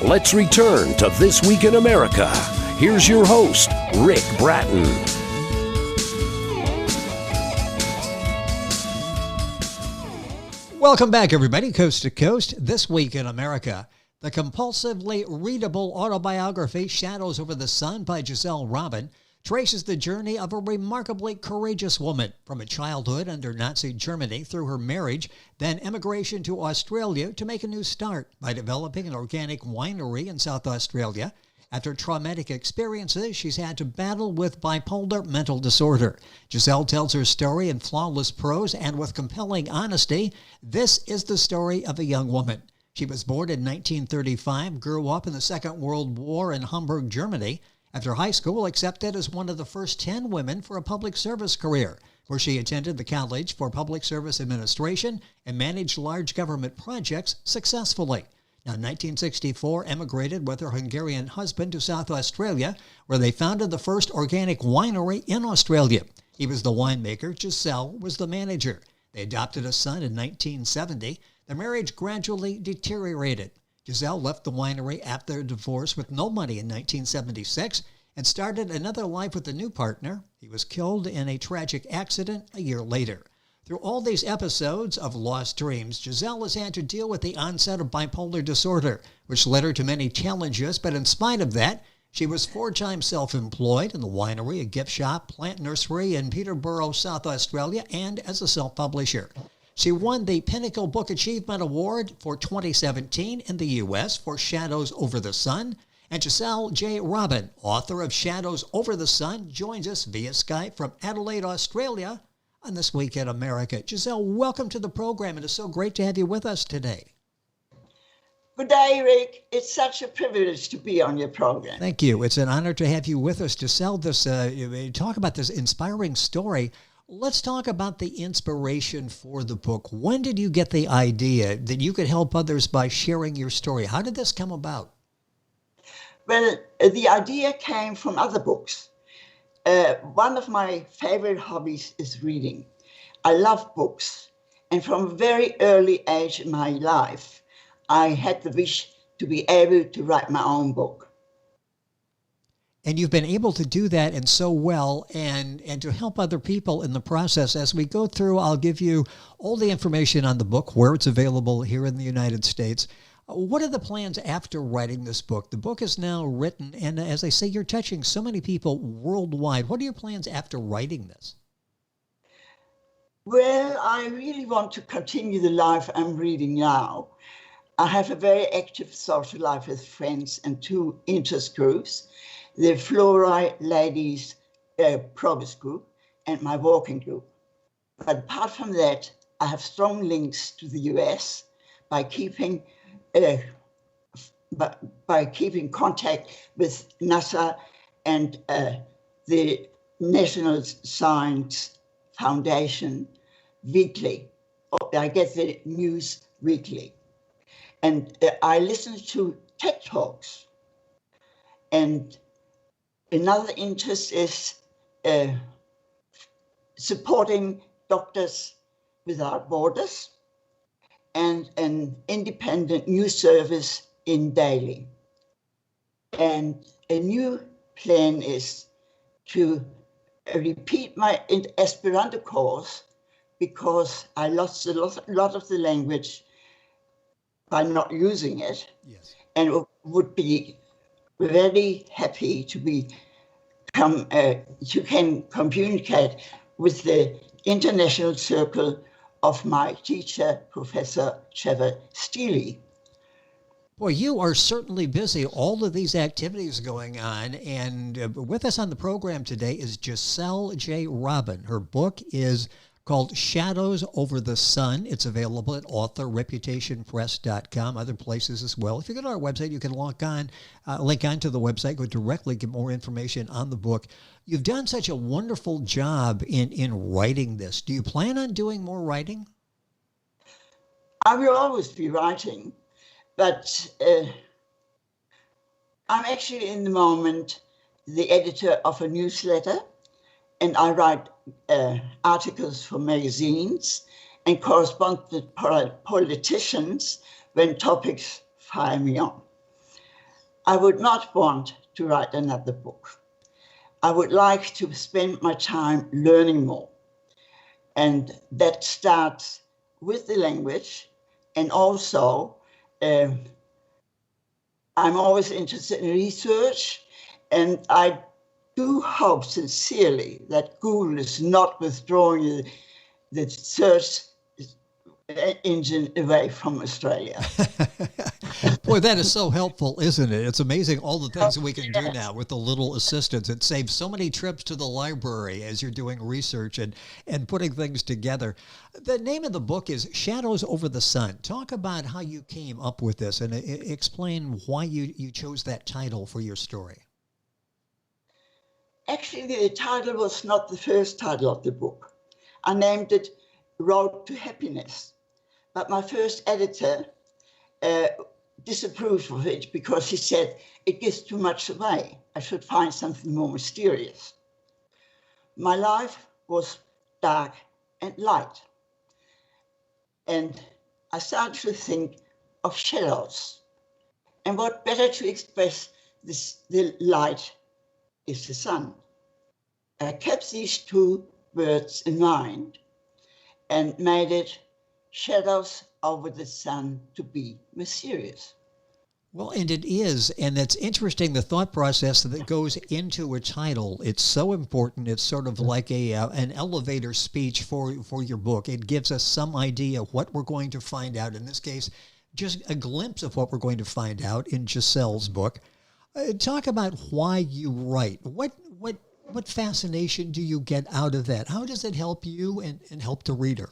Let's return to This Week in America. Here's your host, Rick Bratton. Welcome back, everybody, coast to coast. This Week in America, the compulsively readable autobiography Shadows Over the Sun by Giselle Robin traces the journey of a remarkably courageous woman from a childhood under Nazi Germany through her marriage, then emigration to Australia to make a new start by developing an organic winery in South Australia. After traumatic experiences, she's had to battle with bipolar mental disorder. Giselle tells her story in flawless prose and with compelling honesty. This is the story of a young woman. She was born in 1935, grew up in the Second World War in Hamburg, Germany. After high school, accepted as one of the first 10 women for a public service career, where she attended the College for Public Service Administration and managed large government projects successfully. Now, in 1964, emigrated with her Hungarian husband to South Australia, where they founded the first organic winery in Australia. He was the winemaker. Giselle was the manager. They adopted a son in 1970. The marriage gradually deteriorated. Giselle left the winery after a divorce with no money in 1976 and started another life with a new partner. He was killed in a tragic accident a year later. Through all these episodes of lost dreams, Giselle has had to deal with the onset of bipolar disorder, which led her to many challenges, but in spite of that, she was 4 times self-employed in the winery, a gift shop, plant nursery in Peterborough, South Australia, and as a self-publisher. She won the Pinnacle Book Achievement Award for 2017 in the U.S. for Shadows Over the Sun. And Giselle J. Robin, author of Shadows Over the Sun, joins us via Skype from Adelaide, Australia on This Week in America. Giselle, welcome to the program. It is so great to have you with us today. Good day, Rick. It's such a privilege to be on your program. Thank you. It's an honor to have you with us. Giselle, talk about this inspiring story. Let's talk about the inspiration for the book. When did you get the idea that you could help others by sharing your story? How did this come about? Well, the idea came from other books. One of my favorite hobbies is reading. I love books. And from a very early age in my life, I had the wish to be able to write my own book. And you've been able to do that and so well and to help other people in the process. As we go through, I'll give you all the information on the book, where it's available here in the United States. What are the plans after writing this book? The book is now written, and as I say, you're touching so many people worldwide. What are your plans after writing this? Well, I really want to continue the life I'm reading now. I have a very active social life with friends and 2 interest groups. The Fluoride Ladies Prose group and my walking group. But apart from that, I have strong links to the US by keeping contact with NASA and the National Science Foundation weekly. I get the news weekly. And I listen to TED Talks. And another interest is supporting Doctors Without Borders and an independent news service in Daly. And a new plan is to repeat my Esperanto course because I lost a lot of the language by not using it. Yes. And would be very happy to can communicate with the international circle of my teacher, Professor Trevor Steele. Boy, you are certainly busy. All of these activities going on. And with us on the program today is Giselle J. Robin. Her book is called Shadows Over the Sun. It's available at authorreputationpress.com, other places as well. If you go to our website, you can link on to the website, go directly, get more information on the book. You've done such a wonderful job in writing this. Do you plan on doing more writing? I will always be writing, but I'm actually in the moment the editor of a newsletter, and I write articles for magazines and correspond with politicians when topics fire me on. I would not want to write another book. I would like to spend my time learning more. And that starts with the language. And also, I'm always interested in research. And I do hope sincerely that Google is not withdrawing the search engine away from Australia. Boy, that is so helpful, isn't it? It's amazing all the things that we can do now with the little assistants. It saves so many trips to the library as you're doing research and putting things together. The name of the book is Shadows Over the Sun. Talk about how you came up with this and explain why you chose that title for your story. Actually, the title was not the first title of the book. I named it Road to Happiness. But my first editor disapproved of it because he said it gives too much away. I should find something more mysterious. My life was dark and light. And I started to think of shadows. And what better to express the light is the sun. I kept these two words in mind and made it Shadows Over the Sun to be mysterious. Well, and it is, and it's interesting, the thought process that goes into a title. It's so important. It's sort of like an elevator speech for your book. It gives us some idea of what we're going to find out. In this case, just a glimpse of what we're going to find out in Giselle's book. Talk about why you write. What fascination do you get out of that? How does it help you and help the reader?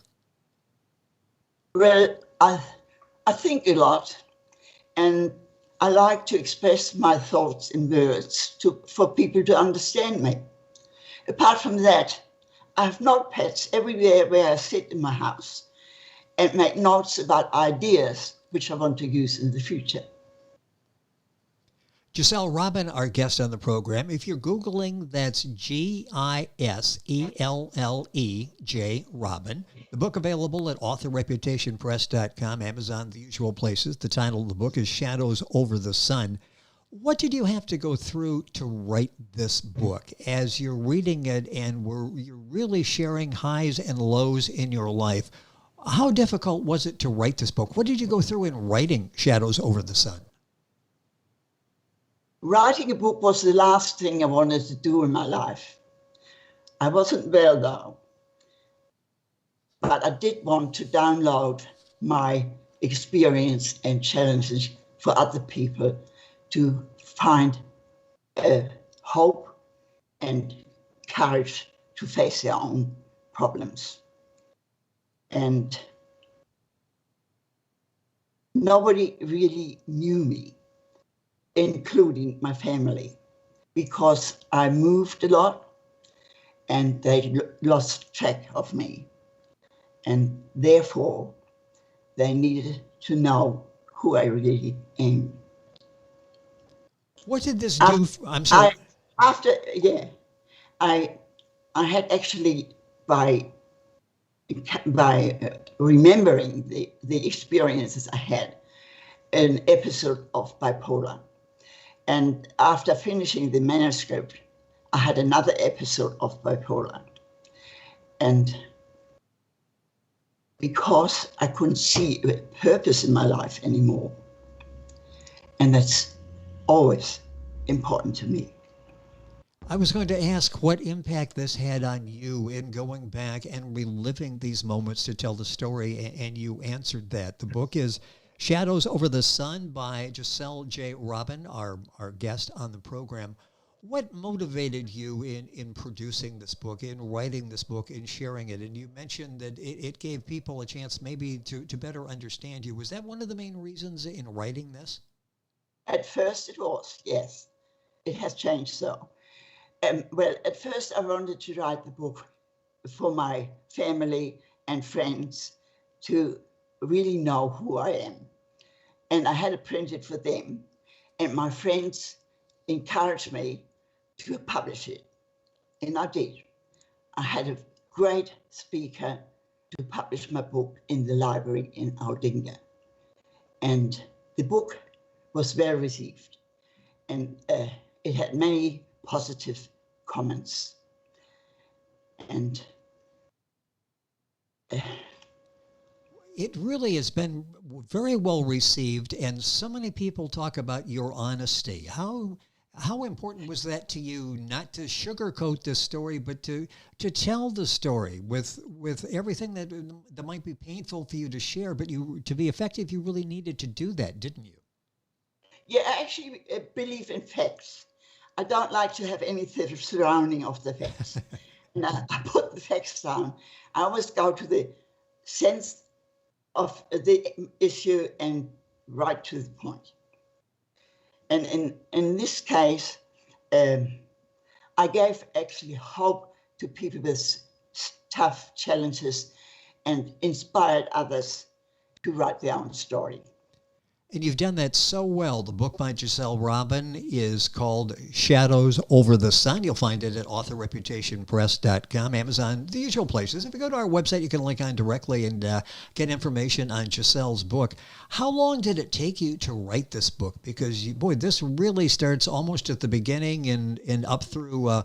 Well, I think a lot, and I like to express my thoughts in words for people to understand me. Apart from that, I have notepads everywhere where I sit in my house and make notes about ideas which I want to use in the future. Giselle Robin, our guest on the program. If you're Googling, that's Giselle Robin. The book available at authorreputationpress.com, Amazon, the usual places. The title of the book is Shadows Over the Sun. What did you have to go through to write this book? As you're reading it and you're really sharing highs and lows in your life, how difficult was it to write this book? What did you go through in writing Shadows Over the Sun? Writing a book was the last thing I wanted to do in my life. I wasn't well though, but I did want to download my experience and challenges for other people to find hope and courage to face their own problems. And nobody really knew me, including my family, because I moved a lot and they lost track of me. And therefore, they needed to know who I really am. What did this do? I'm sorry. I had actually, by remembering the experiences I had, an episode of bipolar. And after finishing the manuscript, I had another episode of bipolar. And because I couldn't see a purpose in my life anymore, and that's always important to me. I was going to ask what impact this had on you in going back and reliving these moments to tell the story, and you answered that. The book is Shadows Over the Sun by Giselle J. Robin, our guest on the program. What motivated you in producing this book, in writing this book, in sharing it? And you mentioned that it gave people a chance maybe to better understand you. Was that one of the main reasons in writing this? At first it was, yes. It has changed though. Well, at first I wanted to write the book for my family and friends to really know who I am. And I had it printed for them. And my friends encouraged me to publish it. And I did. I had a great speaker to publish my book in the library in Audinga. And the book was well received. and it had many positive comments. And it really has been very well received, and so many people talk about your honesty. How important was that to you, not to sugarcoat this story, but to tell the story with everything that might be painful for you to share, but to be effective, you really needed to do that, didn't you? Yeah, I actually believe in facts. I don't like to have any sort of surrounding of the facts. And I put the facts down. I always go to the sense of the issue and right to the point. And in this case, I gave actually hope to people with tough challenges and inspired others to write their own story. And you've done that so well. The book by Giselle Robin is called Shadows Over the Sun. You'll find it at authorreputationpress.com, Amazon, the usual places. If you go to our website, you can link on directly and get information on Giselle's book. How long did it take you to write this book? Because, this really starts almost at the beginning and up through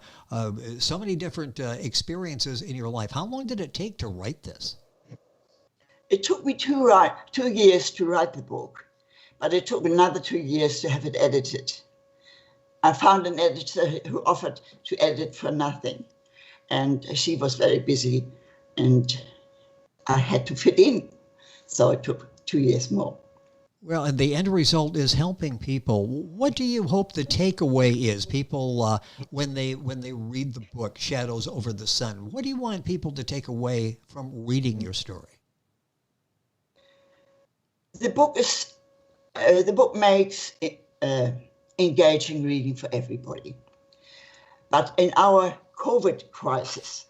so many different experiences in your life. How long did it take to write this? It took me 2 years to write the book. But it took another 2 years to have it edited. I found an editor who offered to edit for nothing. And she was very busy and I had to fit in. So it took 2 years more. Well, and the end result is helping people. What do you hope the takeaway is? People, when they read the book, Shadows Over the Sun, what do you want people to take away from reading your story? The book makes engaging reading for everybody. But in our COVID crisis,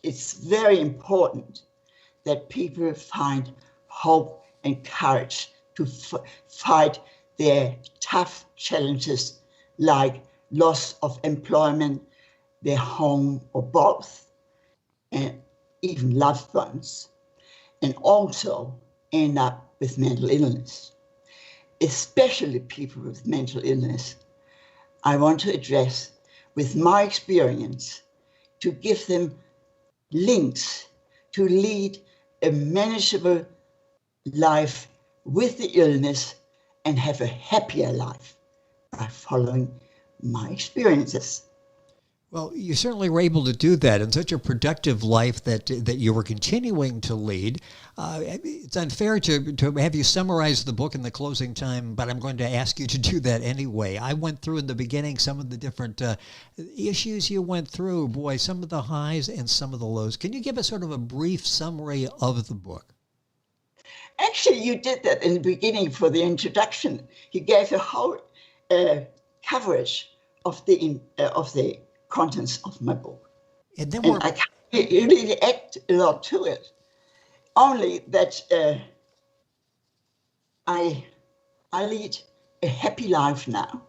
it's very important that people find hope and courage to fight their tough challenges like loss of employment, their home or both, and even loved ones, and also end up with mental illness. Especially people with mental illness, I want to address with my experience to give them links to lead a manageable life with the illness and have a happier life by following my experiences. Well, you certainly were able to do that in such a productive life that you were continuing to lead. It's unfair to have you summarize the book in the closing time, but I'm going to ask you to do that anyway. I went through in the beginning some of the different issues you went through. Boy, some of the highs and some of the lows. Can you give us sort of a brief summary of the book? Actually, you did that in the beginning for the introduction. You gave a whole coverage of the contents of my book. And then I can't really add a lot to it. Only that I lead a happy life now.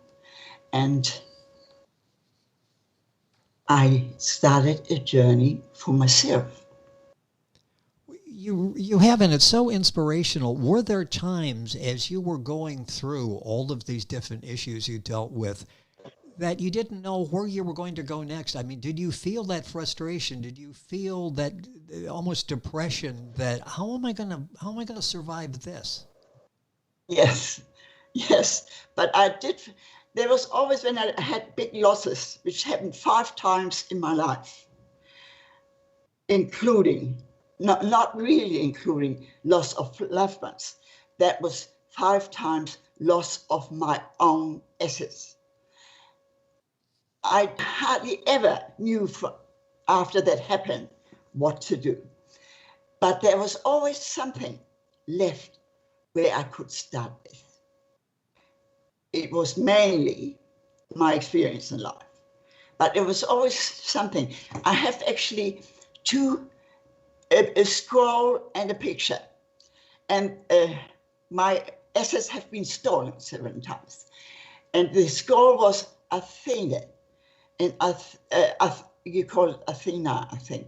And I started a journey for myself. You have, and it's so inspirational. Were there times as you were going through all of these different issues you dealt with that you didn't know where you were going to go next? I mean, did you feel that frustration? Did you feel that almost depression that how am I going to survive this? Yes. But I did. There was always when I had big losses, which happened 5 times in my life, including, not really including loss of loved ones. That was 5 times loss of my own assets. I hardly ever knew after that happened what to do. But there was always something left where I could start with. It was mainly my experience in life, but it was always something. I have actually a scroll and a picture, and my assets have been stolen several times. And the scroll was Athena, and you call it Athena, I think.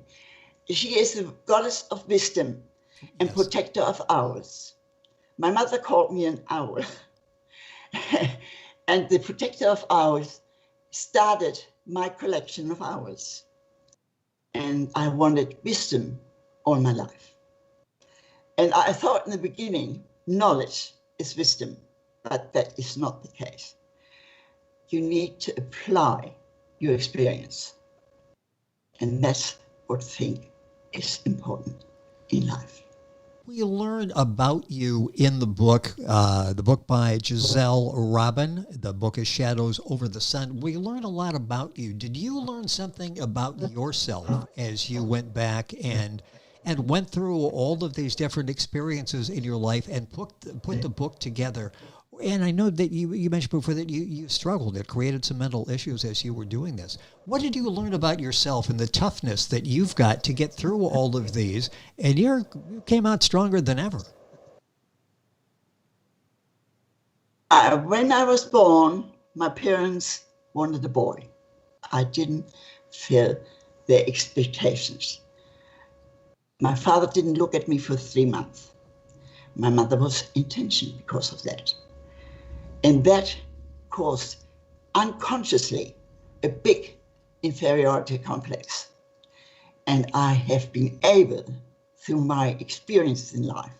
She is the goddess of wisdom and protector of owls. My mother called me an owl. And the protector of hours started my collection of hours. And I wanted wisdom all my life. And I thought in the beginning, knowledge is wisdom, but that is not the case. You need to apply your experience. And that's what I think is important in life. We learn about you in the book by Giselle Robin. The book is Shadows Over the Sun. We learn a lot about you. Did you learn something about yourself as you went back and went through all of these different experiences in your life and put the book together? And I know that you mentioned before that you struggled. It created some mental issues as you were doing this. What did you learn about yourself and the toughness that you've got to get through all of these? And you came out stronger than ever. When I was born, my parents wanted a boy. I didn't feel their expectations. My father didn't look at me for 3 months. My mother was in tension because of that. And that caused unconsciously a big inferiority complex. And I have been able, through my experiences in life,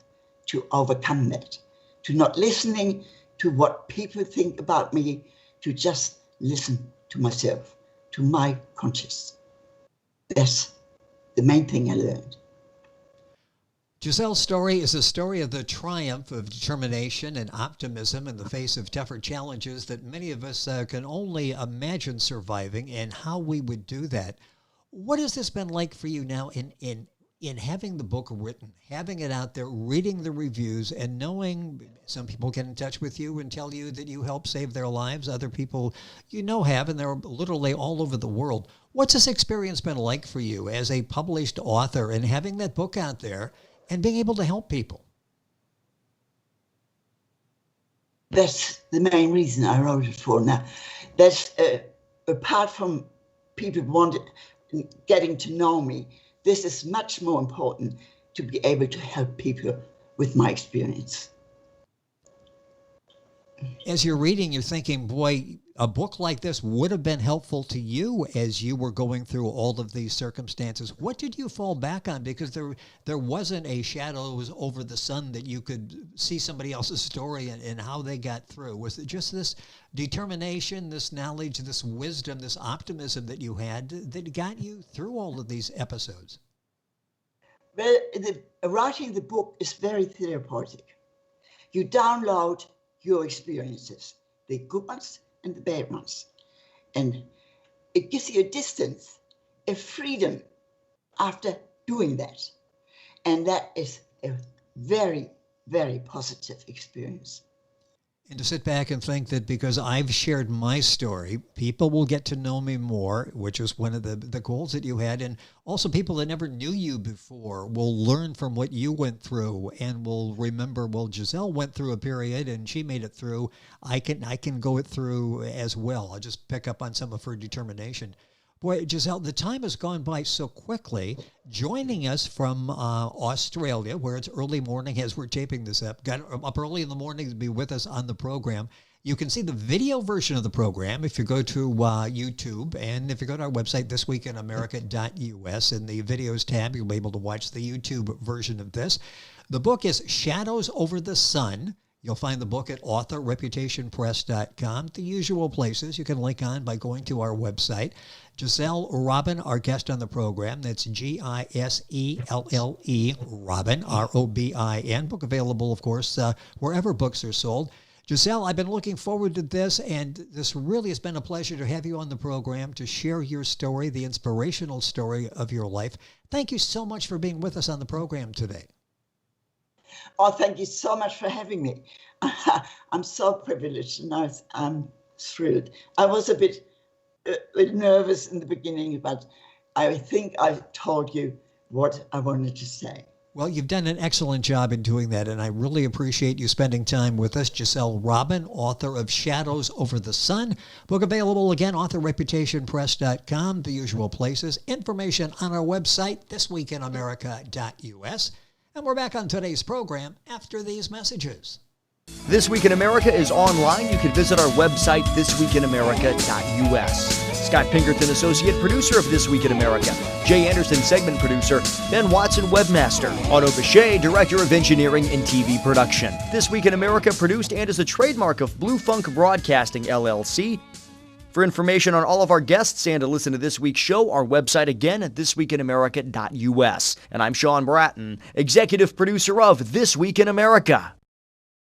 to overcome that, to not listening to what people think about me, to just listen to myself, to my conscience. That's the main thing I learned. Giselle's story is a story of the triumph of determination and optimism in the face of tougher challenges that many of us can only imagine surviving, and how we would do that. What has this been like for you now in having the book written, having it out there, reading the reviews, and knowing some people get in touch with you and tell you that you helped save their lives, other people have, and they're literally all over the world. What's this experience been like for you as a published author and having that book out there and being able to help people? That's the main reason I wrote it for. Now, that's apart from people getting to know me, this is much more important to be able to help people with my experience. As you're reading, you're thinking, boy, a book like this would have been helpful to you as you were going through all of these circumstances. What did you fall back on? Because there wasn't a Shadows Over the Sun that you could see somebody else's story and how they got through. Was it just this determination, this knowledge, this wisdom, this optimism that you had that got you through all of these episodes? Well, writing the book is very therapeutic. You download your experiences, the good ones and the bad ones. And it gives you a distance, a freedom after doing that. And that is a very, very positive experience. And to sit back and think that because I've shared my story, people will get to know me more, which is one of the goals that you had. And also people that never knew you before will learn from what you went through and will remember, well, Giselle went through a period and she made it through. I can go it through as well. I'll just pick up on some of her determination. Boy, Giselle, the time has gone by so quickly. Joining us from Australia, where it's early morning as we're taping this up, got up early in the morning to be with us on the program. You can see the video version of the program if you go to YouTube, and if you go to our website, thisweekinamerica.us, in the videos tab, you'll be able to watch the YouTube version of this. The book is Shadows Over the Sun. You'll find the book at authorreputationpress.com, the usual places you can link on by going to our website. Giselle Robin, our guest on the program, that's Giselle Robin, Robin. Book available, of course, wherever books are sold. Giselle, I've been looking forward to this, and this really has been a pleasure to have you on the program to share your story, the inspirational story of your life. Thank you so much for being with us on the program today. Oh, thank you so much for having me. I'm so privileged and I'm thrilled. I was a bit nervous in the beginning, but I think I told you what I wanted to say. Well, you've done an excellent job in doing that, and I really appreciate you spending time with us. Giselle Robin, author of Shadows Over the Sun. Book available again, authorreputationpress.com, the usual places. Information on our website, thisweekinamerica.us. And we're back on today's program after these messages. This Week in America is online. You can visit our website, thisweekinamerica.us. Scott Pinkerton, Associate Producer of This Week in America. Jay Anderson, Segment Producer. Ben Watson, Webmaster. Otto Bechet, Director of Engineering and TV Production. This Week in America produced and is a trademark of Blue Funk Broadcasting, LLC. For information on all of our guests and to listen to this week's show, our website again at thisweekinamerica.us. And I'm Sean Bratton, Executive Producer of This Week in America.